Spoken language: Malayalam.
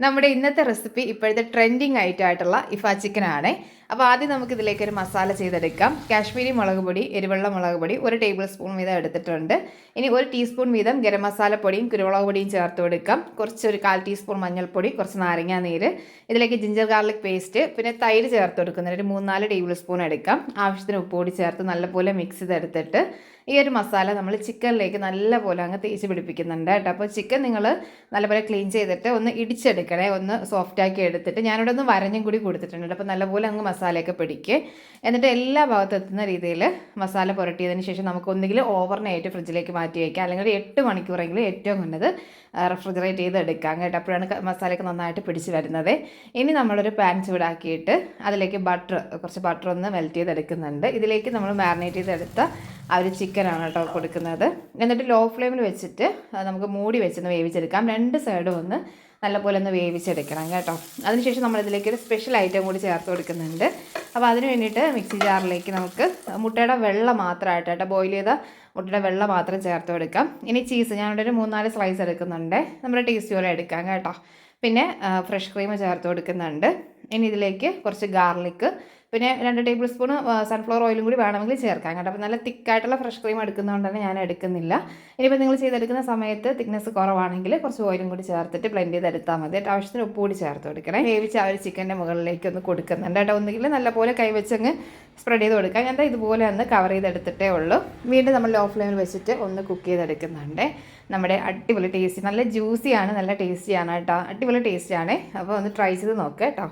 നമ്മുടെ ഇന്നത്തെ റെസിപ്പി ഇപ്പോഴത്തെ ട്രെൻഡിങ് ആയിട്ടുള്ള ഇഫ ചിക്കൻ ആണ്. അപ്പോൾ ആദ്യം നമുക്ക് ഇതിലേക്ക് ഒരു മസാല ചെയ്തെടുക്കാം. കാശ്മീരി മുളക് പൊടി, എരിവെള്ള മുളക് പൊടി 1 ടേബിൾ സ്പൂൺ വീതം എടുത്തിട്ടുണ്ട്. ഇനി 1 ടീസ്പൂൺ വീതം ഗരം മസാല പൊടിയും കുരുമുളക് പൊടിയും ചേർത്ത് കൊടുക്കാം. കുറച്ച് ഒരു 1/4 ടീസ്പൂൺ മഞ്ഞൾപ്പൊടി, കുറച്ച് നാരങ്ങാ നീര്, ഇതിലേക്ക് ജിഞ്ചർ ഗാർലിക് പേസ്റ്റ്, പിന്നെ തൈര് ചേർത്ത് കൊടുക്കുന്നത് ഒരു 3-4 ടേബിൾ സ്പൂൺ എടുക്കാം. ആവശ്യത്തിന് ഉപ്പ് കൂടി ചേർത്ത് നല്ലപോലെ മിക്സ് ചെയ്തെടുത്തിട്ട് ഈ ഒരു മസാല നമ്മൾ ചിക്കനിലേക്ക് നല്ലപോലെ അങ്ങ് തേച്ച് പിടിപ്പിക്കുന്നുണ്ട് കേട്ടോ. അപ്പോൾ ചിക്കൻ നിങ്ങൾ നല്ലപോലെ ക്ലീൻ ചെയ്തിട്ട് ഒന്ന് ഇടിച്ചെടുക്കണേ, ഒന്ന് സോഫ്റ്റാക്കി എടുത്തിട്ട് ഞാനിവിടെ ഒന്ന് വരഞ്ഞും കൂടി കൊടുത്തിട്ടുണ്ട്. അപ്പോൾ നല്ലപോലെ അങ്ങ് മസാലയൊക്കെ പിടിക്കുക. എന്നിട്ട് എല്ലാ ഭാഗത്തും എത്തുന്ന രീതിയിൽ മസാല പുരട്ടിയതിന് ശേഷം നമുക്ക് ഒന്നുകിൽ ഓവർനൈറ്റ് ഫ്രിഡ്ജിലേക്ക് മാറ്റി വയ്ക്കാം, അല്ലെങ്കിൽ 8 മണിക്കൂറെങ്കിലും ഏറ്റവും നല്ലത് റെഫ്രിജറേറ്റ് ചെയ്ത് എടുക്കാം കേട്ടോ. അപ്പോഴാണ് മസാലയൊക്കെ നന്നായിട്ട് പിടിച്ച് വരുന്നത്. ഇനി നമ്മളൊരു പാൻ ചൂടാക്കിയിട്ട് അതിലേക്ക് കുറച്ച് ബട്ടർ ഒന്ന് മെൽറ്റ് ചെയ്തെടുക്കുന്നുണ്ട്. ഇതിലേക്ക് നമ്മൾ മാരിനേറ്റ് ചെയ്തെടുത്ത ആ ഒരു ചിക്കനാണ് കേട്ടോ കൊടുക്കുന്നത്. എന്നിട്ട് ലോ ഫ്ലെയിമിൽ വെച്ചിട്ട് നമുക്ക് മൂടി വെച്ചൊന്ന് വേവിച്ചെടുക്കാം. 2 സൈഡും ഒന്ന് നല്ലപോലെ ഒന്ന് വേവിച്ചെടുക്കണം കേട്ടോ. അതിനുശേഷം നമ്മളിതിലേക്ക് ഒരു സ്പെഷ്യൽ ഐറ്റം കൂടി ചേർത്ത് കൊടുക്കുന്നുണ്ട്. അപ്പോൾ അതിന് വേണ്ടിയിട്ട് മിക്സി ജാറിലേക്ക് നമുക്ക് മുട്ടയുടെ വെള്ള മാത്രമായിട്ട് കേട്ടോ, ബോയിൽ ചെയ്ത മുട്ടയുടെ വെള്ള മാത്രം ചേർത്ത് കൊടുക്കാം. ഇനി ചീസ് ഞാനിവിടെ ഒരു 3-4 സ്ലൈസ് എടുക്കുന്നുണ്ട്. നമ്മുടെ ടേസ്റ്റ് പോലെ എടുക്കാം കേട്ടോ. പിന്നെ ഫ്രഷ് ക്രീം ചേർത്ത് കൊടുക്കുന്നുണ്ട്. ഇനി ഇതിലേക്ക് കുറച്ച് ഗാർലിക്ക്, പിന്നെ 2 ടേബിൾ സ്പൂൺ സൺഫ്ലവർ ഓയിലും കൂടി വേണമെങ്കിൽ ചേർക്കാം കേട്ടോ. അപ്പോൾ നല്ല തിക്കായിട്ടുള്ള ഫ്രഷ് ക്രീം എടുക്കുന്നതുകൊണ്ട് തന്നെ ഞാൻ എടുക്കുന്നില്ല. ഇനിയിപ്പോൾ നിങ്ങൾ ചെയ്തെടുക്കുന്ന സമയത്ത് തിക്നെസ് കുറവാണെങ്കിൽ കുറച്ച് ഓയിലും കൂടി ചേർത്തിട്ട് ബ്ലെൻഡ് ചെയ്തെടുത്താൽ മതി. ആവശ്യത്തിന് ഉപ്പ് കൂടി ചേർത്ത് കൊടുക്കണേ. വേവിച്ച് ആ ഒരു ചിക്കൻ്റെ മുകളിലേക്ക് ഒന്ന് കൊടുക്കുന്നുണ്ട് കേട്ടോ. ഒന്നുകിൽ നല്ലപോലെ കൈവച്ചങ്ങ് സ്പ്രെഡ് ചെയ്ത് കൊടുക്കാം. ഞാൻ ഇതുപോലെ ഒന്ന് കവർ ചെയ്തെടുത്തിട്ടേ ഉള്ളൂ. വീണ്ടും നമ്മൾ ലോ ഫ്ലെയിമിൽ വെച്ചിട്ട് ഒന്ന് കുക്ക് ചെയ്തെടുക്കുന്നുണ്ട്. നമ്മുടെ അടിപൊളി ടേസ്റ്റി, നല്ല ജ്യൂസിയാണ്, നല്ല ടേസ്റ്റിയാണ് കേട്ടോ. അടിപൊളി ടേസ്റ്റിയാണ്. അപ്പോൾ ഒന്ന് ട്രൈ ചെയ്ത് നോക്കുക കേട്ടോ.